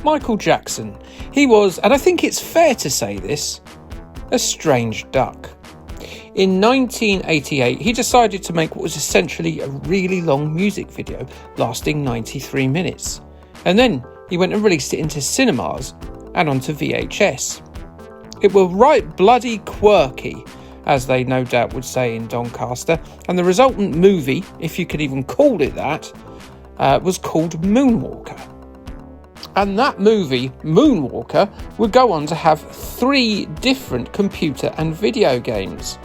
Michael Jackson. He was, and I think it's fair to say this, a strange duck. In 1988, he decided to make what was essentially a really long music video lasting 93 minutes. And then he went and released it into cinemas and onto VHS. It was right bloody quirky, as they no doubt would say in Doncaster, and the resultant movie, if you could even call it that, was called Moonwalker. And that movie, Moonwalker, would go on to have 3 different computer and video games.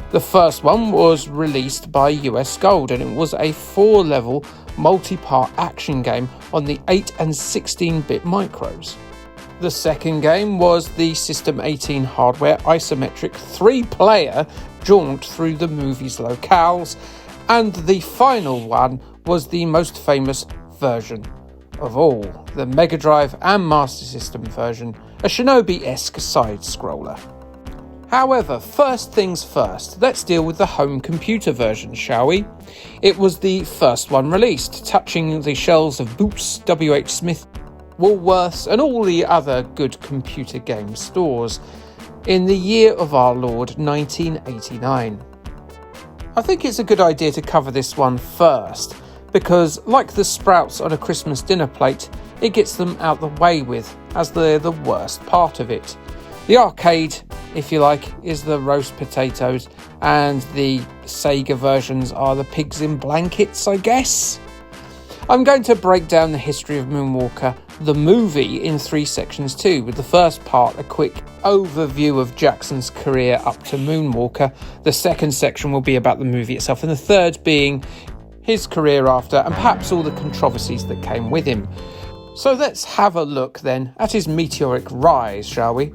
The first one was released by US Gold, and it was a 4-level multi-part action game on the 8 and 16-bit micros. The second game was the System 18 hardware isometric 3-player jaunt through the movie's locales, and the final one was the most famous version of all, the Megadrive and Master System version, a Shinobi-esque side-scroller. However, first things first, let's deal with the home computer version, shall we? It was the first one released, touching the shelves of Boots, WH Smith, Woolworths and all the other good computer game stores in the year of our Lord 1989. I think it's a good idea to cover this one first, because like the sprouts on a Christmas dinner plate, it gets them out the way with, as they're the worst part of it. The arcade, if you like, is the roast potatoes, and the Sega versions are the pigs in blankets, I guess. I'm going to break down the history of Moonwalker, the movie, in 3 sections too, with the first part a quick overview of Jackson's career up to Moonwalker. The second section will be about the movie itself, and the third being his career after, and perhaps all the controversies that came with him. So let's have a look then at his meteoric rise, shall we?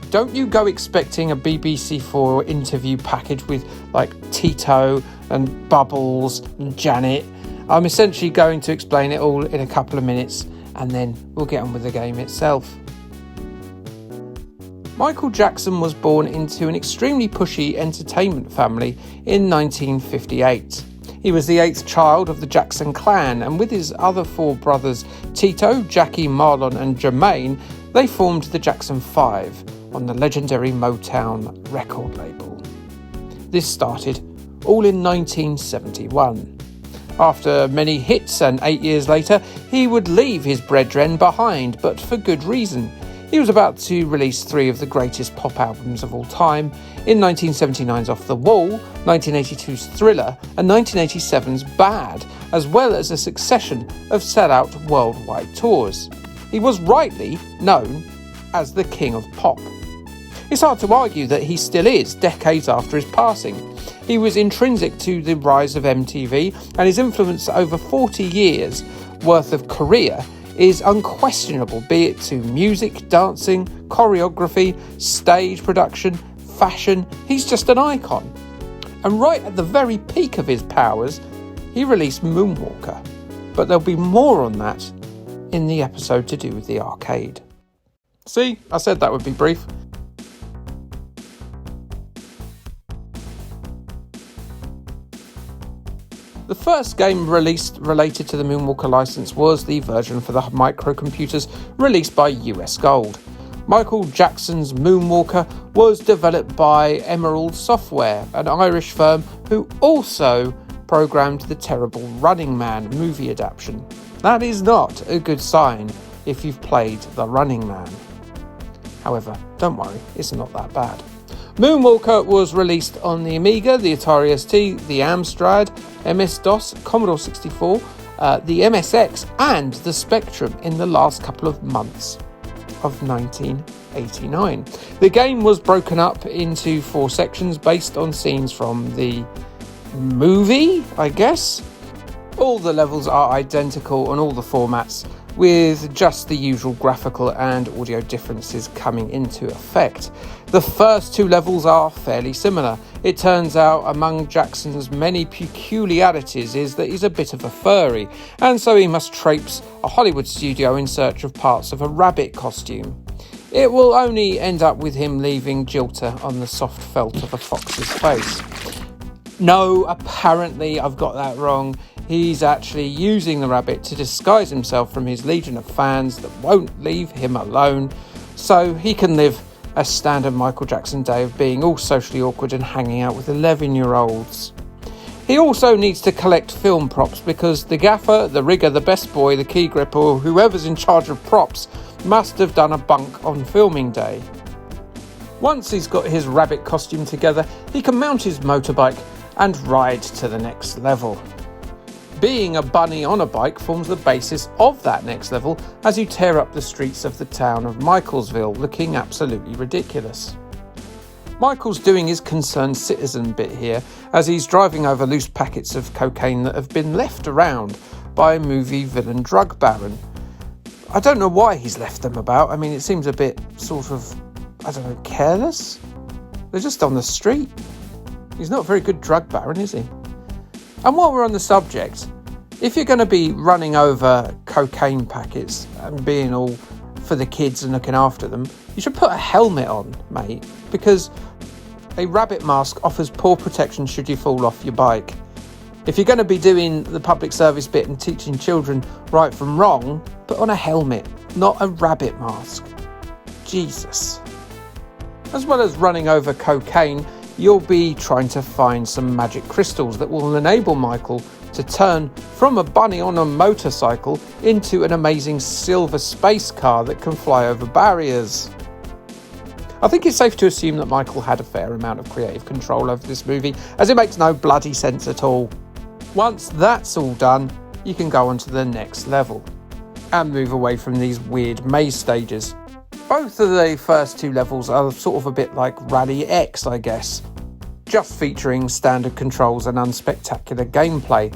Don't you go expecting a BBC4 interview package with like Tito and Bubbles and Janet. I'm essentially going to explain it all in a couple of minutes, and then we'll get on with the game itself. Michael Jackson was born into an extremely pushy entertainment family in 1958. He was the 8th child of the Jackson clan, and with his other 4 brothers, Tito, Jackie, Marlon and Jermaine, they formed the Jackson 5 on the legendary Motown record label. This started all in 1971. After many hits and 8 years later, he would leave his brethren behind, but for good reason. He was about to release 3 of the greatest pop albums of all time, in 1979's Off the Wall, 1982's Thriller and 1987's Bad, as well as a succession of sellout worldwide tours. He was rightly known as the King of Pop. It's hard to argue that he still is, decades after his passing. He was intrinsic to the rise of MTV, and his influence over 40 years worth of career is unquestionable, be it to music, dancing, choreography, stage production, fashion. He's just an icon. And right at the very peak of his powers, he released Moonwalker. But there'll be more on that in the episode to do with the arcade. See, I said that would be brief. The first game released related to the Moonwalker license was the version for the microcomputers released by US Gold. Michael Jackson's Moonwalker was developed by Emerald Software, an Irish firm who also programmed the terrible Running Man movie adaptation. That is not a good sign if you've played The Running Man. However, don't worry, it's not that bad. Moonwalker was released on the Amiga, the Atari ST, the Amstrad, MS-DOS, Commodore 64, the MSX and the Spectrum in the last couple of months of 1989. The game was broken up into 4 sections based on scenes from the movie, I guess. All the levels are identical on all the formats, with just the usual graphical and audio differences coming into effect. The first 2 levels are fairly similar. It turns out among Jackson's many peculiarities is that he's a bit of a furry, and so he must traipse a Hollywood studio in search of parts of a rabbit costume. it will only end up with him leaving Jilter on the soft felt of a fox's face. No, apparently I've got that wrong. He's actually using the rabbit to disguise himself from his legion of fans that won't leave him alone, so he can live a standard Michael Jackson day of being all socially awkward and hanging out with 11-year-olds. He also needs to collect film props because the gaffer, the rigger, the best boy, the key gripper, or whoever's in charge of props must have done a bunk on filming day. Once he's got his rabbit costume together, he can mount his motorbike and ride to the next level. Being a bunny on a bike forms the basis of that next level as you tear up the streets of the town of Michaelsville, looking absolutely ridiculous. Michael's doing his concerned citizen bit here as he's driving over loose packets of cocaine that have been left around by a movie villain drug baron. I don't know why he's left them about. I mean, it seems a bit sort of, careless. They're just on the street. He's not a very good drug baron, is he? And while we're on the subject, if you're going to be running over cocaine packets and being all for the kids and looking after them, you should put a helmet on, mate, because a rabbit mask offers poor protection should you fall off your bike. If you're going to be doing the public service bit and teaching children right from wrong, put on a helmet, not a rabbit mask. Jesus. As well as running over cocaine, you'll be trying to find some magic crystals that will enable Michael to turn from a bunny on a motorcycle into an amazing silver space car that can fly over barriers. I think it's safe to assume that Michael had a fair amount of creative control over this movie, as it makes no bloody sense at all. Once that's all done, you can go on to the next level and move away from these weird maze stages. Both of the first two levels are sort of a bit like Rally X, I guess, just featuring standard controls and unspectacular gameplay.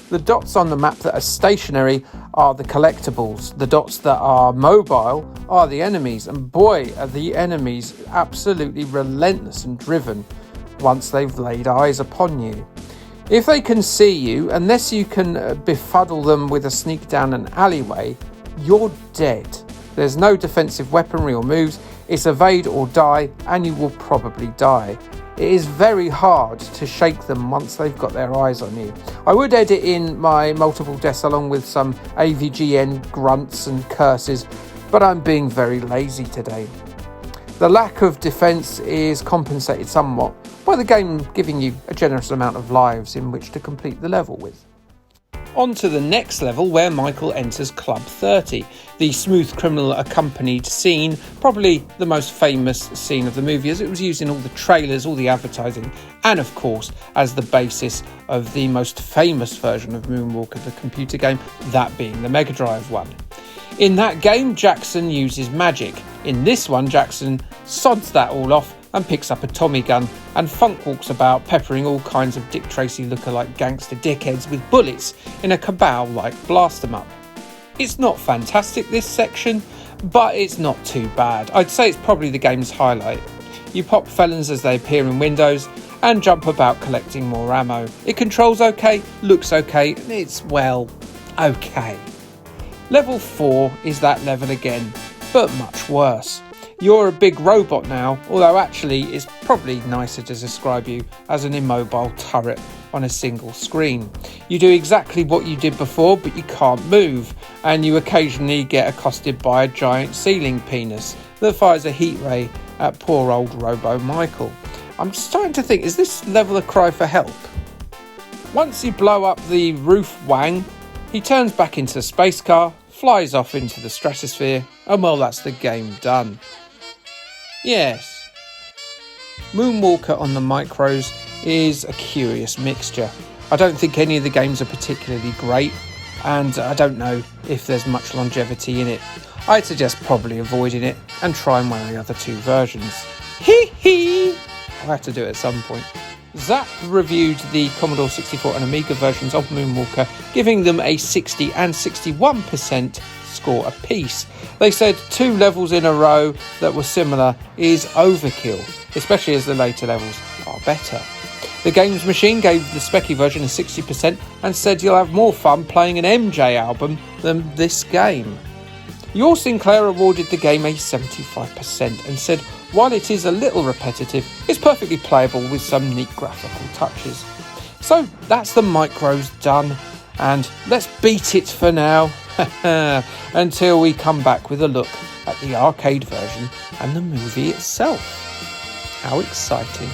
The dots on the map that are stationary are the collectibles. The dots that are mobile are the enemies, and boy, are the enemies absolutely relentless and driven once they've laid eyes upon you. If they can see you, unless you can befuddle them with a sneak down an alleyway, you're dead. There's no defensive weaponry or moves, it's evade or die, and you will probably die. It is very hard to shake them once they've got their eyes on you. I would edit in my multiple deaths along with some AVGN grunts and curses, but I'm being very lazy today. The lack of defence is compensated somewhat by the game giving you a generous amount of lives in which to complete the level with. On to the next level, where Michael enters Club 30, the smooth criminal accompanied scene, probably the most famous scene of the movie as it was used in all the trailers, all the advertising, and of course as the basis of the most famous version of Moonwalker, the computer game, that being the Megadrive one. In that game, Jackson uses magic. In this one, Jackson sods that all off and picks up a Tommy gun and funk walks about, peppering all kinds of Dick Tracy lookalike gangster dickheads with bullets in a cabal like blast 'em up. It's not fantastic, this section, but it's not too bad. I'd say it's probably the game's highlight. You pop felons as they appear in windows and jump about collecting more ammo. It controls okay, looks okay, and it's, well, okay. Level 4 is that level again, but much worse. You're a big robot now, although actually it's probably nicer to describe you as an immobile turret on a single screen. You do exactly what you did before, but you can't move, and you occasionally get accosted by a giant ceiling penis that fires a heat ray at poor old Robo Michael. I'm starting to think, is this level a cry for help? Once you blow up the roof wang, he turns back into a space car, flies off into the stratosphere, and well, that's the game done. Yes, Moonwalker on the micros is a curious mixture. I don't think any of the games are particularly great, and I don't know if there's much longevity in it. I'd suggest probably avoiding it and trying one of the other two versions. Hee hee! I'll have to do it at some point. Zap reviewed the Commodore 64 and Amiga versions of Moonwalker, giving them a 60 and 61% score apiece. They said 2 levels in a row that were similar is overkill, especially as the later levels are better. The Games Machine gave the Specky version a 60% and said you'll have more fun playing an MJ album than this game. Your Sinclair awarded the game a 75% and said, while it is a little repetitive, it's perfectly playable with some neat graphical touches. So that's the Micros done, and let's beat it for now, until we come back with a look at the arcade version and the movie itself. How exciting.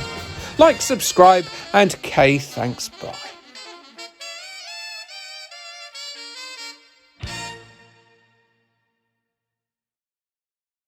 Like, subscribe, and Kay, thanks, bye.